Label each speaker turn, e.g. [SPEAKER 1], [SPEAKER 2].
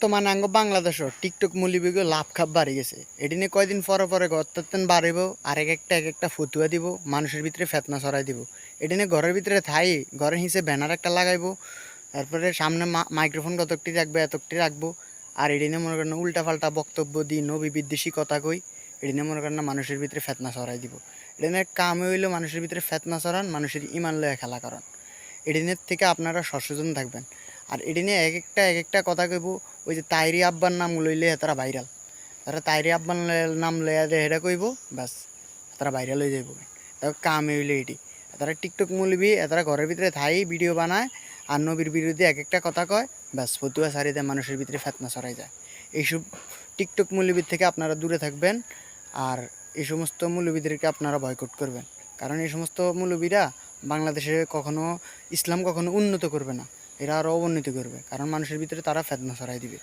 [SPEAKER 1] বর্তমানে আঙ্গ বাংলাদেশও টিকটক মূল্যবিগ লাভ খাপ বাড়ি গেছে। এটি নিয়ে কয়দিন পরে পরে গত্তন বাড়িব আর এক একটা ফতুয়া দিব, মানুষের ভিতরে ফেতনা ছড়াই দিব। এটি নিয়ে ঘরের ভিতরে থাই ঘরের হিসেবে ব্যানার একটা লাগাইবো, তারপরে সামনে মাইক্রোফোন কতকটি রাখবে এতকটি রাখবো। আর এটি নিয়ে মনে করেন উল্টা পাল্টা বক্তব্য দিই, নবী বিদ্বেষী কথা কই। এটি নিয়ে মনে করেন মানুষের ভিতরে ফেতনা ছড়াই দিব। এটি নিয়ে কামে হইলো মানুষের ভিতরে ফেতনা ছড়ান, মানুষের ইমান লয়ে খেলা করান। এডিনের থেকে আপনারা সচেতন থাকবেন। আর এডিনে এক একটা কথা কইব। ওই যে তাইরি আব্বার নাম লইলে তারা ভাইরাল, তারা তাইরি আব্বার নাম লইয়া যে এটা কইব, ব্যাস তারা ভাইরাল হয়ে যাইব। তারপর কামে হইলে এটি তারা টিকটক মূলবি, তারা ঘরের ভিতরে থাই ভিডিও বানায় আর নবীর বিরুদ্ধে এক একটা কথা কয়, ব্যাস ফতুয়া সারি দেয়, মানুষের ভিতরে ফেতনা ছড়াই যায়। এইসব টিকটক মূলবির থেকে আপনারা দূরে থাকবেন। আর এই সমস্ত মৌলবীদেরকে আপনারা বয়কট করবেন। কারণ এই সমস্ত মৌলবীরা বাংলাদেশে কখনো ইসলাম কখনো উন্নত করবে না, এরা আরও অবনতি করবে। কারণ মানুষের ভিতরে তারা ফেতনা ছড়াই দিবে।